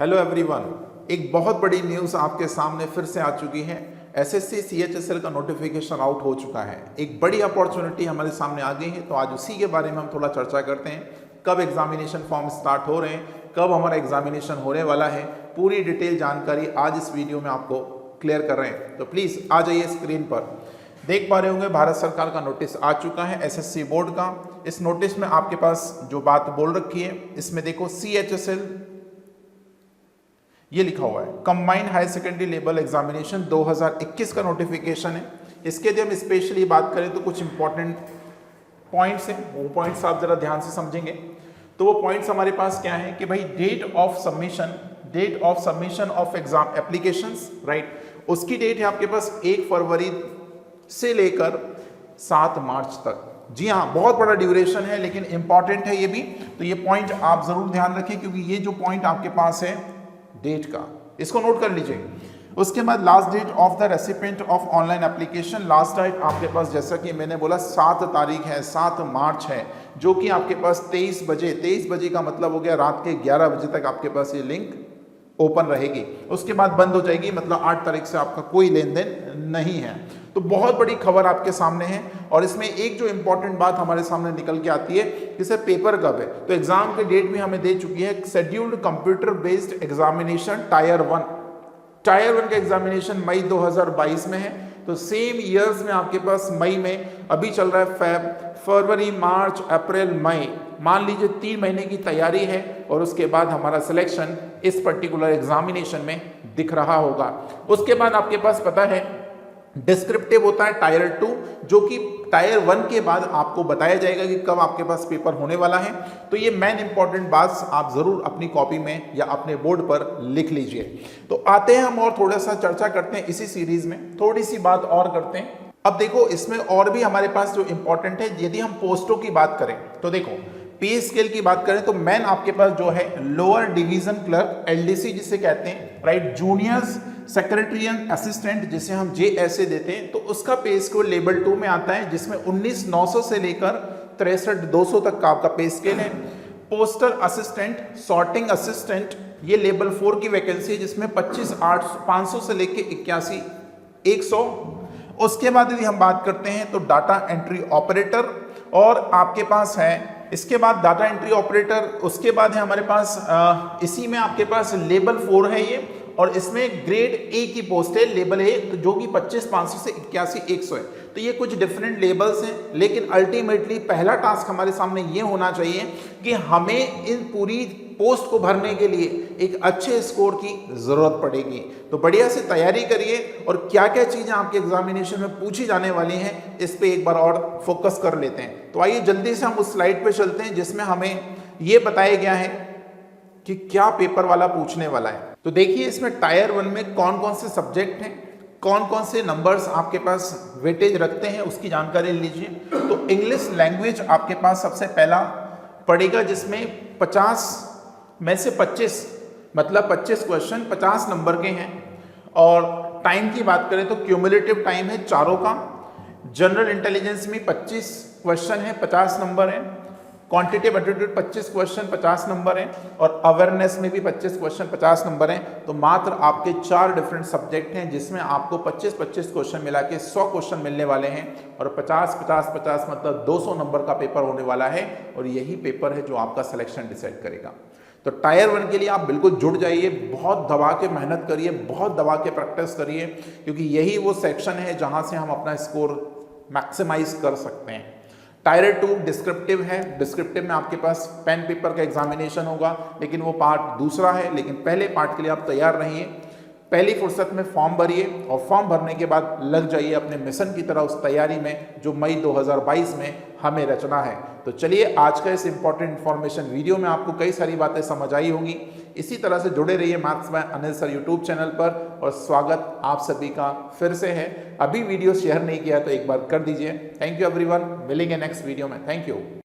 Hello everyone, एक बहुत बड़ी न्यूज़ आपके सामने फिर से आ चुकी है। एसएससी सीएचएसएल का नोटिफिकेशन आउट हो चुका है। एक बड़ी अपॉर्चुनिटी हमारे सामने आ गई है, तो आज उसी के बारे में हम थोड़ा चर्चा करते हैं। कब एग्जामिनेशन फॉर्म स्टार्ट हो रहे हैं, कब हमारा एग्जामिनेशन होने वाला है, पूरी डिटेल जानकारी आज इस वीडियो में आपको क्लियर कर रहे हैं। तो प्लीज़ आ जाइए स्क्रीन पर। देख पा रहे होंगे भारत सरकार का नोटिस आ चुका है एसएससी बोर्ड का। इस नोटिस में आपके पास जो बात बोल रखी है, इसमें देखो सीएचएसएल ये लिखा हुआ है, combined higher secondary level examination 2021 का नोटिफिकेशन है। इसके यदि हम स्पेशली बात करें तो कुछ इंपॉर्टेंट पॉइंट्स हैं, वो पॉइंट्स आप जरा ध्यान से समझेंगे। तो वो पॉइंट्स हमारे पास क्या है कि भाई date of submission of exam applications, right, उसकी डेट है आपके पास 1 फरवरी से लेकर 7 मार्च तक। जी हाँ, बहुत बड़ा ड्यूरेशन है, लेकिन इंपॉर्टेंट है ये भी। तो ये पॉइंट आप जरूर ध्यान रखें, क्योंकि ये जो पॉइंट आपके पास है डेट का, इसको नोट कर लीजिए। उसके बाद last date of the recipient of online application, last date आपके पास जैसा कि मैंने बोला 7 तारीख है, 7 मार्च है, जो कि आपके पास 23 बजे का मतलब हो गया रात के 11 बजे तक आपके पास ये लिंक ओपन रहेगी। उसके बाद बंद हो जाएगी, मतलब 8 तारीख से आपका कोई लेन देन नहीं है। तो बहुत बड़ी खबर आपके सामने है। और इसमें एक जो इंपॉर्टेंट बात हमारे सामने निकल के आती है कि सर पेपर कब है, तो एग्जाम की डेट भी हमें दे चुकी है। Scheduled computer based examination tyre 1 का एग्जामिनेशन मई 2022 में है। तो सेम ईयर्स में आपके पास मई में अभी चल रहा है फरवरी, मार्च, अप्रैल, मई, मान लीजिए 3 महीने की तैयारी है, और उसके बाद हमारा सिलेक्शन इस पर्टिकुलर एग्जामिनेशन में दिख रहा होगा। उसके बाद आपके पास पता है डिस्क्रिप्टिव होता है टायर 2, जो कि टायर 1 के बाद आपको बताया जाएगा कि कब आपके पास पेपर होने वाला है। तो ये मेन इंपॉर्टेंट बात आप जरूर अपनी कॉपी में या अपने बोर्ड पर लिख लीजिए। तो आते हैं हम और थोड़ा सा चर्चा करते हैं इसी सीरीज में, थोड़ी सी बात और करते हैं। अब देखो इसमें और भी हमारे पास जो इंपॉर्टेंट है, यदि हम पोस्टों की बात करें तो देखो पे स्केल की बात करें तो मेन आपके पास जो है लोअर डिवीजन क्लर्क, एलडीसी जिसे कहते हैं, राइट, जूनियर्स सेक्रेटरियल असिस्टेंट जिसे हम जेएसए देते हैं, तो उसका पे स्केल लेवल 2 में आता है, जिसमें 19,900 से लेकर 63,200 तक का आपका पे स्केल है। पोस्टल असिस्टेंट, सॉर्टिंग असिस्टेंट, ये लेवल 4 की वैकेंसी है, जिसमें 25,500 से लेकर 81,100। उसके बाद यदि हम बात करते हैं तो डाटा एंट्री ऑपरेटर, और आपके पास है इसके बाद डाटा एंट्री ऑपरेटर, उसके बाद है हमारे पास इसी में आपके पास लेवल 4 है ये, और इसमें ग्रेड ए की पोस्ट है, लेवल ए, तो जो कि 25,500 से 81,100 है। तो ये कुछ डिफरेंट लेवल्स हैं, लेकिन अल्टीमेटली पहला टास्क हमारे सामने ये होना चाहिए कि हमें इन पूरी पोस्ट को भरने के लिए एक अच्छे स्कोर की जरूरत पड़ेगी। तो बढ़िया से तैयारी करिए, और क्या क्या चीजें आपके एग्जामिनेशन में पूछी जाने वाली हैं इस पे एक बार और फोकस कर लेते हैं। तो आइए जल्दी से हम उस स्लाइड पे चलते हैं, जिसमें हमें ये बताया गया है कि क्या पेपर वाला पूछने वाला है। तो देखिए इसमें टायर 1 में कौन कौन से सब्जेक्ट हैं, कौन कौन से नंबर्स आपके पास वेटेज रखते हैं, उसकी जानकारी लीजिए। तो इंग्लिश लैंग्वेज आपके पास सबसे पहला पड़ेगा, जिसमें 50 में से 25, मतलब 25 क्वेश्चन 50 नंबर के हैं। और टाइम की बात करें तो क्यूमुलेटिव टाइम है चारों का। जनरल इंटेलिजेंस में 25 क्वेश्चन है, 50 नंबर है। क्वांटिटेटिव एप्टीट्यूड 25 क्वेश्चन 50 नंबर है, और अवेयरनेस में भी 25 क्वेश्चन 50 नंबर हैं। तो मात्र आपके 4 डिफरेंट सब्जेक्ट हैं, जिसमें आपको 25-25 क्वेश्चन मिला के 100 क्वेश्चन मिलने वाले हैं, और 50-50-50 मतलब 200 नंबर का पेपर होने वाला है। और यही पेपर है जो आपका सिलेक्शन डिसाइड करेगा। तो टायर 1 के लिए आप बिल्कुल जुड़ जाइए, बहुत दबा के मेहनत करिए, बहुत दबा के प्रैक्टिस करिए, क्योंकि यही वो सेक्शन है जहां से हम अपना स्कोर मैक्सिमाइज कर सकते हैं। टायर 2 डिस्क्रिप्टिव है। डिस्क्रिप्टिव में आपके पास पेन पेपर का एग्जामिनेशन होगा, लेकिन वो पार्ट दूसरा है। लेकिन पहले पार्ट के लिए आप तैयार रहिए, पहली फुर्सत में फॉर्म भरिए, और फॉर्म भरने के बाद लग जाइए अपने मिशन की तरह उस तैयारी में जो मई 2022 में हमें रचना है। तो चलिए आज का इस इंपॉर्टेंट इन्फॉर्मेशन वीडियो में आपको कई सारी बातें समझ आई होंगी। इसी तरह से जुड़े रहिए maths by Anil sir YouTube channel पर, और स्वागत आप सभी का फिर से है। अभी वीडियो शेयर नहीं किया तो एक बार कर दीजिए। थैंक यू एवरीवन, मिलेंगे नेक्स्ट वीडियो में। Thank you.